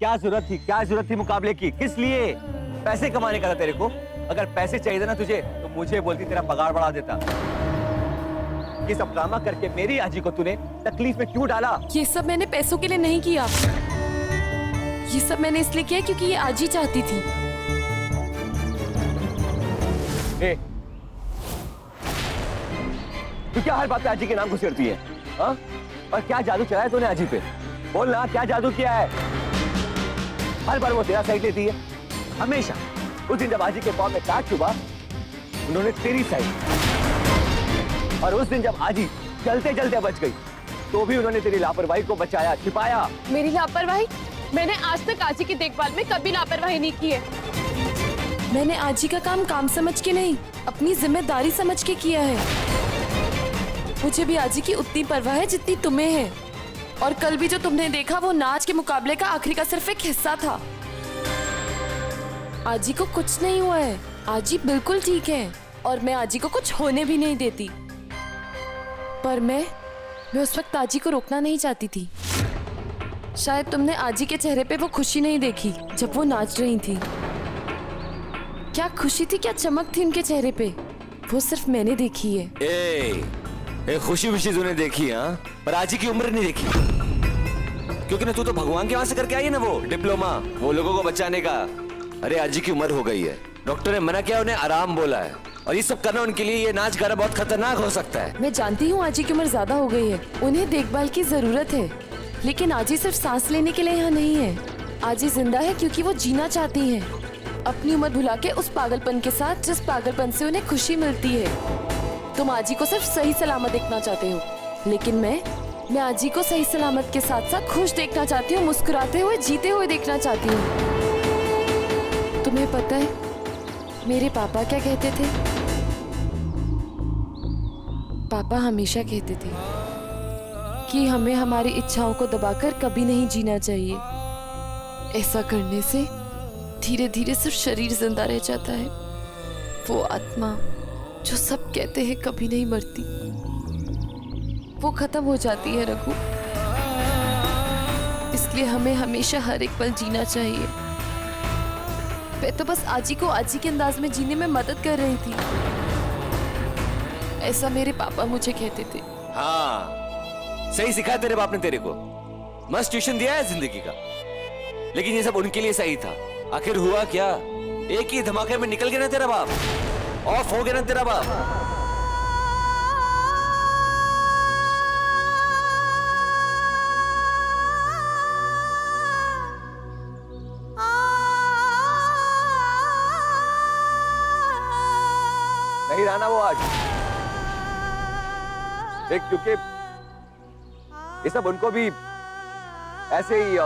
क्या जरूरत थी मुकाबले की? किस लिए? पैसे कमाने का था तेरे को। अगर पैसे चाहिए थे ना तुझे तो मुझे बोलती, तेरा पगार बढ़ा देता। ये सब ड्रामा करके मेरी आजी को तूने तकलीफ में क्यों डाला? ये सब मैंने पैसों के लिए नहीं किया। ये सब मैंने इसलिए किया क्योंकि ये आजी चाहती थी। ए, तू क्या हर बात पे आजी के नाम घुसेड़ती है? हाँ? और क्या जादू चलाया तूने आजी पे? बोल ना, क्या जादू किया है? हर बार वो तेरा साइड लेती है, हमेशा। उस दिन जब आजी के पाँव में काट चुभा, उन्होंने तेरी साइड। और उस दिन जब आजी चलते चलते बच गई, तो भी उन्होंने तेरी लापरवाही को बचाया, छिपाया। मेरी लापरवाही? मैंने आज तक आजी की देखभाल में कभी लापरवाही नहीं की है। मैंने आजी का काम समझ के नहीं, अपनी जिम्मेदारी समझ के किया है। मुझे भी आजी की उतनी परवाह है जितनी तुम्हें है। और कल भी जो तुमने देखा वो नाच के मुकाबले का आखिरी का सिर्फ एक हिस्सा था। आजी को कुछ नहीं हुआ है, आजी बिल्कुल ठीक है और मैं आजी को कुछ होने भी नहीं देती। पर मैं उस वक्त आजी को रोकना नहीं चाहती थी। शायद तुमने आजी के चेहरे पे वो खुशी नहीं देखी जब वो नाच रही थी। क्या खुशी थी, क्या चमक थी उनके चेहरे पे, वो सिर्फ मैंने देखी है। खुशी खुशी तूने देखी, हाँ? पर आजी की उम्र नहीं देखी, क्योंकि ना तू तो भगवान के वहां से करके आई है ना वो डिप्लोमा, वो लोगों को बचाने का। अरे आजी की उम्र हो गई है, डॉक्टर ने मना किया, उन्हें आराम बोला है। और ये सब करना उनके लिए, ये नाच गाना बहुत खतरनाक हो सकता है। मैं जानती हूँ आजी की उम्र ज्यादा हो गई है, उन्हें देखभाल की जरूरत है, लेकिन आजी सिर्फ सांस लेने के लिए यहाँ नहीं है। आजी जिंदा है क्योंकि वो जीना चाहती है, अपनी उम्र भुला के उस पागलपन के साथ जिस पागलपन से उन्हें खुशी मिलती है। तुम आजी को सिर्फ सही सलामत देखना चाहते हो, लेकिन मैं आजी को सही सलामत के साथ साथ खुश देखना चाहती हूँ, मुस्कुराते हुए, जीते हुए देखना चाहती हूँ। तुम्हें पता है मेरे पापा क्या कहते थे? पापा हमेशा कहते थे कि हमें हमारी इच्छाओं को दबाकर कभी नहीं जीना चाहिए। ऐसा करने से धीरे धीरे सिर्फ शरीर जिंदा रह जाता है, वो आत्मा जो सब कहते हैं कभी नहीं मरती, वो खत्म हो जाती है रघु। इसलिए हमें हमेशा हर एक पल जीना चाहिए। मैं तो बस आजी को आजी के अंदाज में जीने में मदद कर रही थी, ऐसा मेरे पापा मुझे कहते थे। हाँ, सही सिखाया तेरे बाप ने तेरे को, मस्त ट्यूशन दिया है जिंदगी का। लेकिन ये सब उनके लिए सही था। आखिर हुआ क्या? एक ही धमाके में निकल गया ना तेरा बाप, ऑफ हो गया ना तेरा बाप। नहीं रहा ना वो आज, क्योंकि ये सब उनको भी ऐसे ही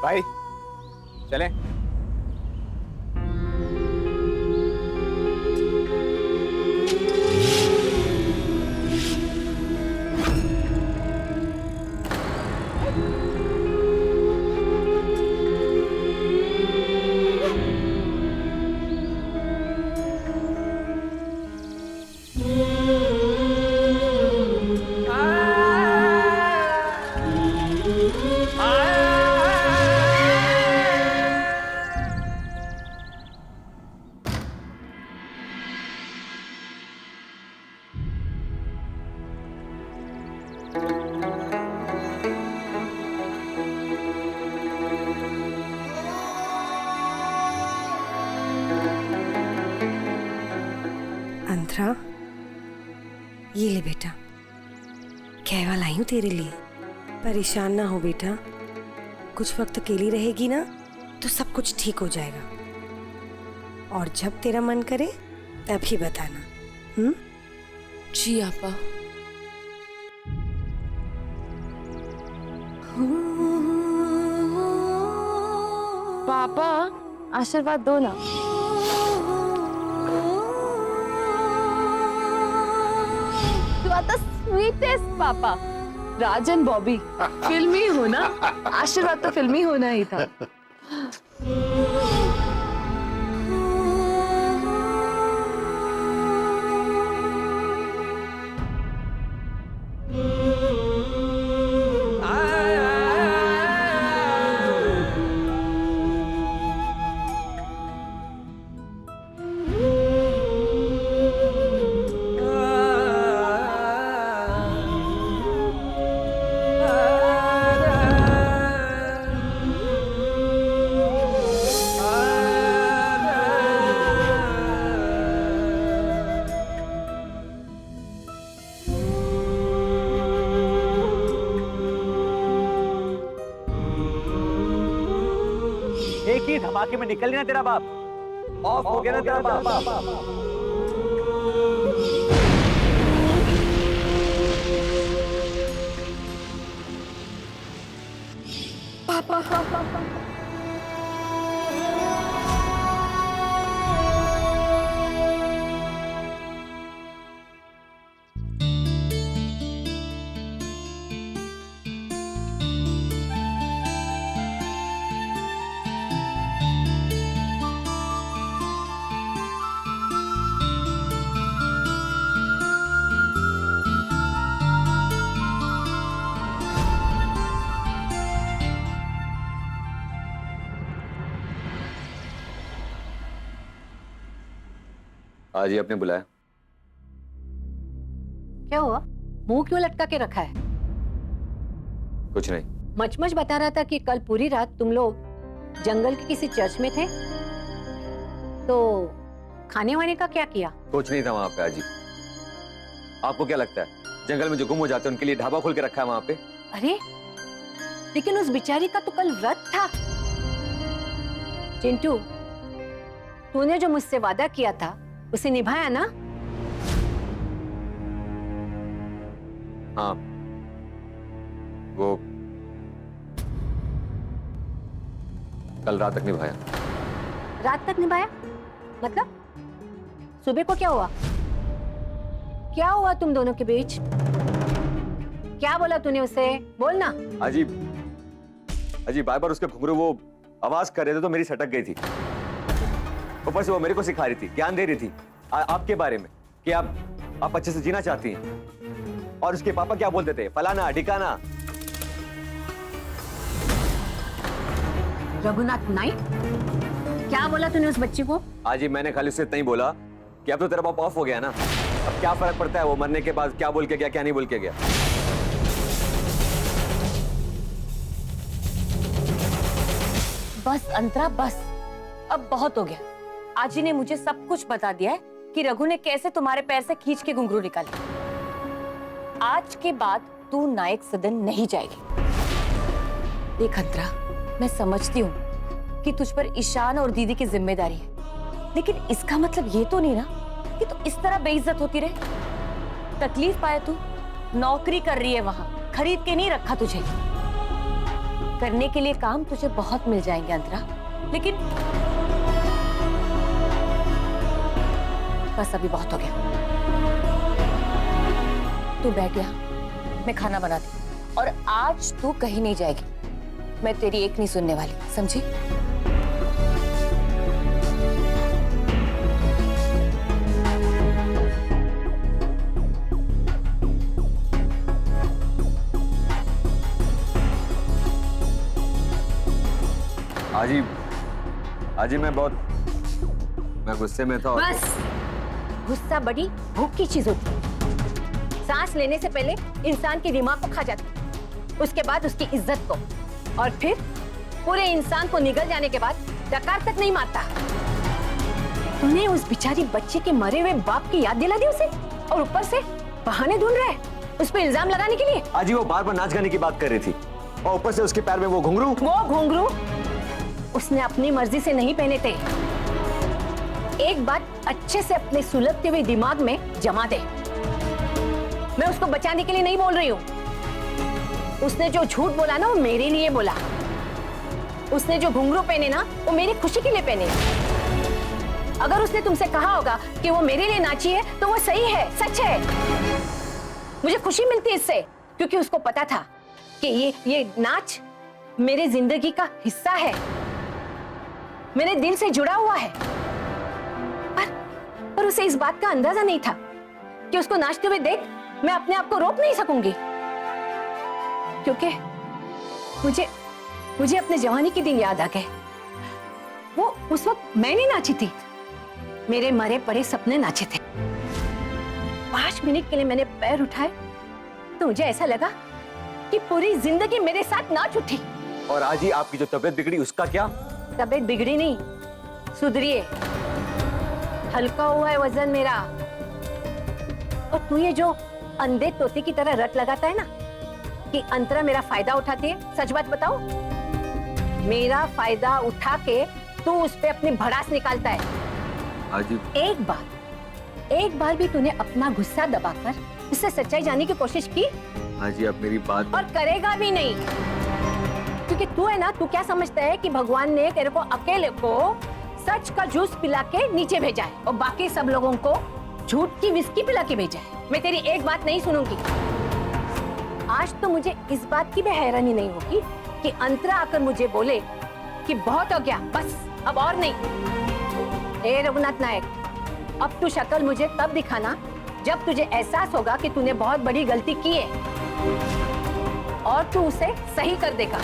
भाई चलें। अंतरा, ये ले बेटा, कहवा लाई हूँ तेरे लिए। परेशान ना हो बेटा, कुछ वक्त अकेली रहेगी ना तो सब कुछ ठीक हो जाएगा। और जब तेरा मन करे तभी बताना। जी आपा। पापा आशीर्वाद दो ना। You are the sweetest पापा। राज एंड बॉबी फिल्मी हो ना, आशीर्वाद तो फिल्मी होना ही था। की धमाके में निकल ना तेरा बाप, ऑफ हो गया ना तेरा बाप। आज ही आपने बुलाया? क्या हुआ? मुंह क्यों लटका के रखा है? कुछ नहीं। मचमच बता रहा था कि कल पूरी रात तुम लोग जंगल के किसी चर्च में थे, तो खाने वाने का क्या किया? कुछ नहीं था वहां पे आजी। आपको क्या लगता है जंगल में जो गुम हो जाते हैं उनके लिए ढाबा खोल के रखा है वहां पे? अरे लेकिन उस बेचारी का तो कल व्रत था। चिंटू, तूने जो मुझसे वादा किया था उसे निभाया ना? हाँ, वो कल रात तक निभाया। रात तक निभाया? मतलब सुबह को क्या हुआ? क्या हुआ तुम दोनों के बीच? क्या बोला तूने उसे? बोल ना। अजी बार बार उसके घुंघरू वो आवाज कर रहे थे तो मेरी सटक गई थी। ऊपर से वो मेरे को सिखा रही थी, ज्ञान दे रही थी आपके बारे में कि आप अच्छे से जीना चाहती हैं। और उसके पापा क्या बोलते थे? फलाना ढिकाना। रघुनाथ नाइक, क्या बोला तूने उस बच्ची को? आजी मैंने खाली उससे इतना ही बोला कि अब तो तेरा बाप ऑफ हो गया ना, अब क्या फर्क पड़ता है वो मरने के बाद क्या बोल के गया क्या नहीं बोल के गया। बस अंतरा बस, अब बहुत हो गया। आजी ने मुझे सब कुछ बता दिया है कि रघु ने कैसे तुम्हारे पैर से खींच के घुंघरू निकाले। आज के बाद तू नायक सदन नहीं जाएगी। देख अंतरा, मैं समझती हूँ कि तुझ पर ईशान और दीदी की जिम्मेदारी है, लेकिन इसका मतलब ये तो नहीं ना कि तू इस तरह बेइज्जत होती रहे। तकलीफ पाए तू, नौकरी कर रही है वहां, खरीद के नहीं रखा तुझे। करने के लिए काम तुझे बहुत मिल जाएंगे अंतरा, लेकिन बस अभी बहुत हो गया। तू बैठ गया, मैं खाना बनाती, और आज तू कहीं नहीं जाएगी। मैं तेरी एक नहीं सुनने वाली, समझी? आजी मैं गुस्से में था। बस, गुस्सा बड़ी भूख की चीज होती है। सांस लेने से पहले इंसान के दिमाग को खा जाती है, उसके बाद उसकी इज्जत को, और फिर पूरे इंसान को निगल जाने के बाद डकार तक नहीं मारता। तूने उस बेचारी बच्चे के मरे हुए बाप की याद दिला दी उसे, और ऊपर से बहाने ढूंढ रहा है उस पर इल्जाम लगाने के लिए। आजी वो बार बार नाच गाने की बात कर रही थी, और ऊपर से उसके पैर में वो घुंघरू। उसने अपनी मर्जी से नहीं पहने थे। एक बात अच्छे से अपने सुलगते हुए दिमाग में जमा दे, मैं उसको बचाने के लिए नहीं बोल रही हूँ। उसने जो झूठ बोला ना वो मेरे लिए बोला। उसने जो घुंघरू पहने ना वो मेरी खुशी के लिए पहने। अगर उसने तुमसे कहा होगा कि वो मेरे लिए नाची है तो वो सही है, सच है। मुझे खुशी मिलती है इससे, क्योंकि उसको पता था कि ये नाच मेरे जिंदगी का हिस्सा है, मेरे दिल से जुड़ा हुआ है। पर उसे इस बात का अंदाजा नहीं था कि उसको नाचते हुए देख मैं अपने आप को रोक नहीं सकूंगी, क्योंकि मुझे अपने जवानी के दिन याद आ गए। वो उस वक्त मैं नहीं नाची थी, मेरे मरे पड़े सपने नाचे थे। 5 मिनट के लिए मैंने पैर उठाए तो मुझे ऐसा लगा कि पूरी जिंदगी मेरे साथ नाच उठी। और आज ही आपकी जो तबीयत बिगड़ी उसका क्या? तबीयत बिगड़ी नहीं, सुधरिए। हल्का हुआ है वजन मेरा। और तू ये जो अंधे तोते की तरह रट लगाता है ना कि अंतरा मेरा फायदा उठाती है, सच बात बताओ, मेरा फायदा उठा के तू उस पे अपनी भड़ास निकालता है। आजी एक बार भी तूने अपना गुस्सा दबाकर उससे सच्चाई जानने की कोशिश की? आजी आप मेरी बात और करेगा भी नहीं, क्योंकि तू है ना, तू क्या समझता है कि भगवान ने तेरे को अकेले को सच का जूस पिला के नीचे भेजा है और बाकी सब लोगों को झूठ की विस्की पिला के भेजा है। मैं तेरी एक बात नहीं सुनूंगी। आज तो मुझे इस बात की भी हैरानी नहीं होगी कि अंतरा आकर मुझे बोले कि बहुत हो गया, बस अब और नहीं। ए रघुनाथ नायक, अब तू शक्ल मुझे तब दिखाना जब तुझे एहसास होगा कि तूने बहुत बड़ी गलती की है और तू उसे सही कर देगा।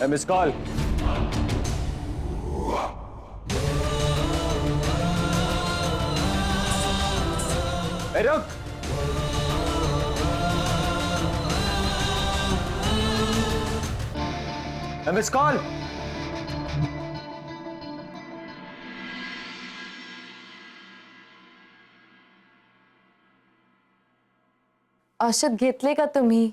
Miss call. रुक। Miss call. आशत घेतले का तुम्ही?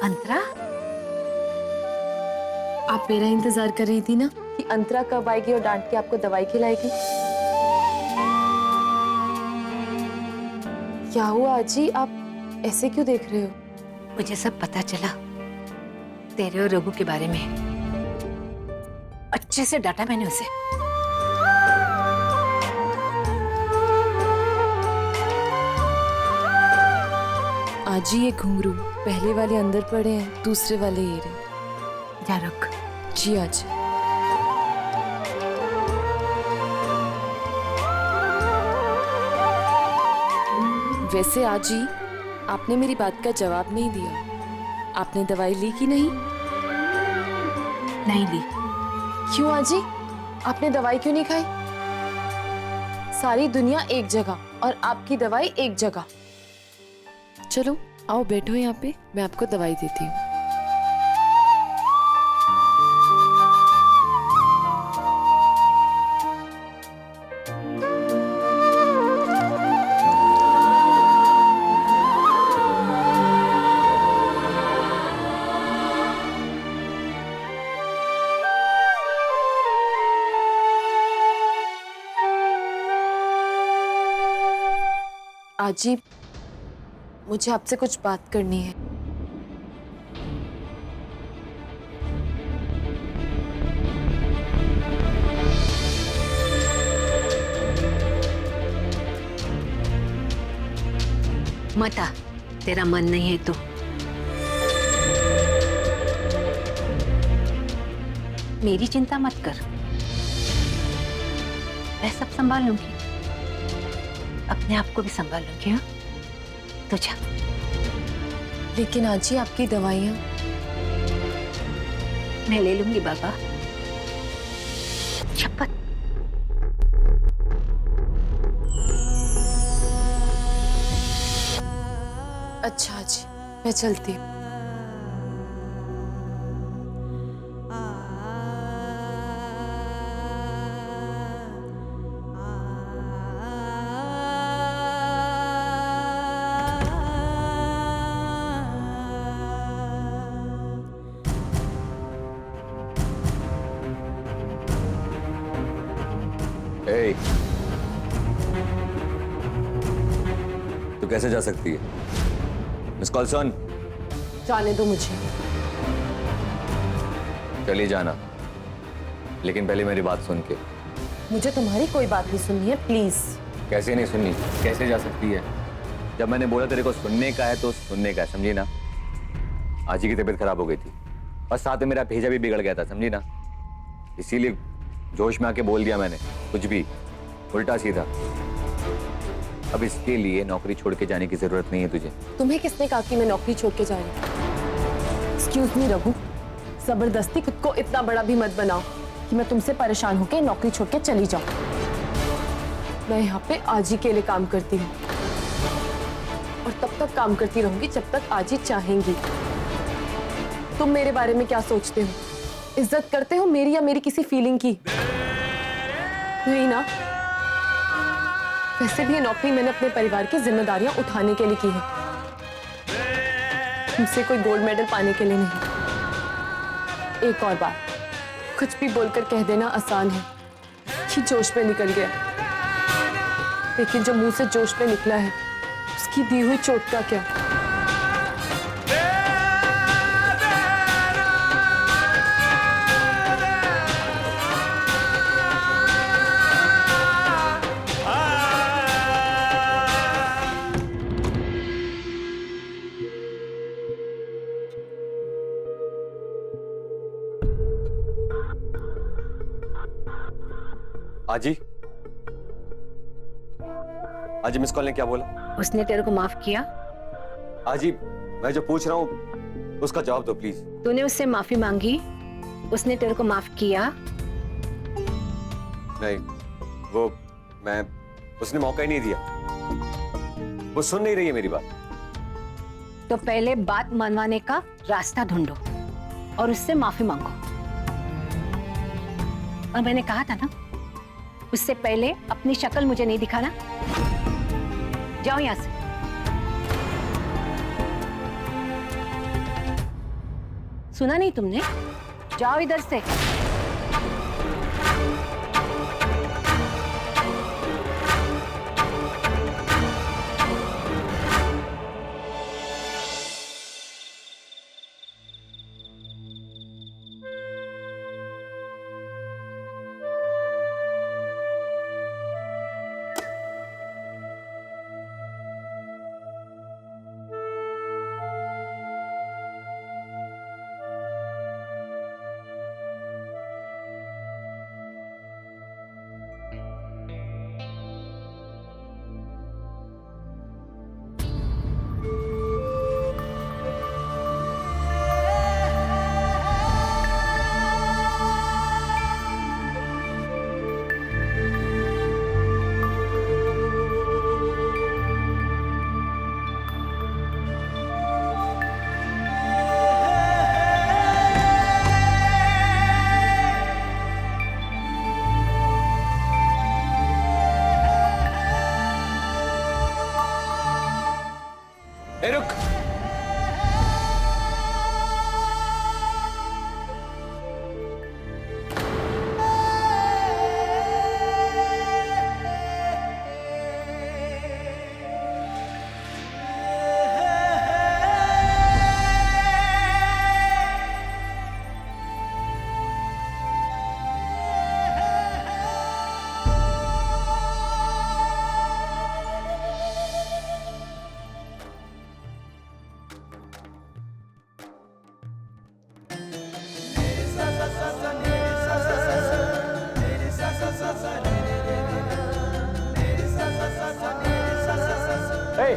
अंतरा, आप मेरा इंतजार कर रही थी ना कि अंतरा कब आएगी और डांट के आपको दवाई खिलाएगी। क्या हुआ आजी, आप ऐसे क्यों देख रहे हो? मुझे सब पता चला तेरे और रघु के बारे में। अच्छे से डांटा मैंने उसे। आजी ये घुंघरू पहले वाले अंदर पड़े हैं, दूसरे वाले ये रहे। जा रख। जी आजी। वैसे आजी, आपने मेरी बात का जवाब नहीं दिया। आपने दवाई ली कि नहीं? नहीं ली। क्यों आजी, आपने दवाई क्यों नहीं खाई? सारी दुनिया एक जगह और आपकी दवाई एक जगह। चलो आओ बैठो यहाँ पे, मैं आपको दवाई देती हूँ। आजी, मुझे आपसे कुछ बात करनी है। मत आ, तेरा मन नहीं है तो। मेरी चिंता मत कर, मैं सब संभाल लूंगी, अपने आप को भी संभाल लूंगी। हाँ, तो जा। लेकिन आजी आपकी दवाइयाँ मैं ले लूंगी बाबा, शपथ। अच्छा आजी, मैं चलती हूँ। तू कैसे जा सकती है? मिस कॉल सुन। जाने दो मुझे। चली जाना, लेकिन पहले मेरी बात सुन के। मुझे तुम्हारी कोई बात नहीं सुननी है, प्लीज। कैसे नहीं सुननी? कैसे जा सकती है? जब मैंने बोला तेरे को सुनने का है तो सुनने का है, समझी ना? आजी की तबीयत खराब हो गई थी और साथ में मेरा भेजा भी बिगड़ गया था, समझी ना? इसीलिए जोश में आके बोल दिया मैंने कुछ भी उल्टा सीधा। अब इसके लिए नौकरी छोड़ के जाने की जरूरत नहीं है तुझे। तुम्हें किसने कहा कि मैं नौकरी छोड़ के जा रही हूँ? एक्सक्यूज मी रघु, जबरदस्ती खुद को इतना बड़ा भी मत बनाओ कि मैं तुमसे परेशान होकर नौकरी छोड़ के चली जाऊं। मैं यहाँ पे आज ही के लिए काम करती हूँ और तब तक काम करती रहूंगी जब तक आज ही चाहेंगी। तुम मेरे बारे में क्या सोचते हो? इज्जत करते हो मेरी या मेरी किसी फीलिंग की? नहीं ना। वैसे भी ये नौकरी मैंने अपने परिवार की जिम्मेदारियां उठाने के लिए की है, तुमसे कोई गोल्ड मेडल पाने के लिए नहीं। एक और बात, कुछ भी बोलकर कह देना आसान है कि जोश में निकल गया, लेकिन जो मुंह से जोश में निकला है उसकी दी हुई चोट का क्या? आजी, आजी मिस कॉल ने क्या बोला? उसने तेरे को माफ किया? आजी मैं जो पूछ रहा हूँ उसका जवाब दो प्लीज। तूने उससे माफी मांगी, उसने तेरे को माफ किया? नहीं, वो मैं उसने मौका ही नहीं दिया। वो सुन नहीं रही है मेरी बात। तो पहले बात मनवाने का रास्ता ढूंढो और उससे माफी मांगो। और मैंने कहा था ना, उससे पहले अपनी शक्ल मुझे नहीं दिखाना। जाओ यहां से। सुना नहीं तुमने? जाओ इधर से। ए रुक। Hey!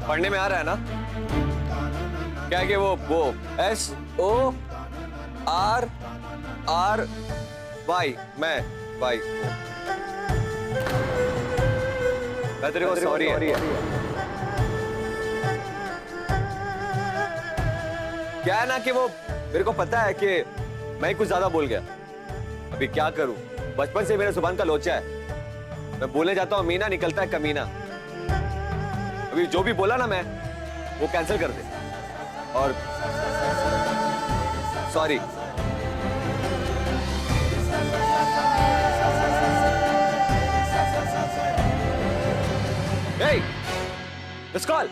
पढ़ने में आ रहा है ना? क्या है कि वो SORRY मैं तेरे को सॉरी है। क्या है ना कि वो मेरे को पता है कि मैं कुछ ज्यादा बोल गया। अभी क्या करूं, बचपन से मेरे जुबान का लोचा है। मैं बोलने जाता हूं मीना, निकलता है कमीना। अभी जो भी बोला ना मैं वो कैंसिल कर दे और सॉरी। Hey, let's call.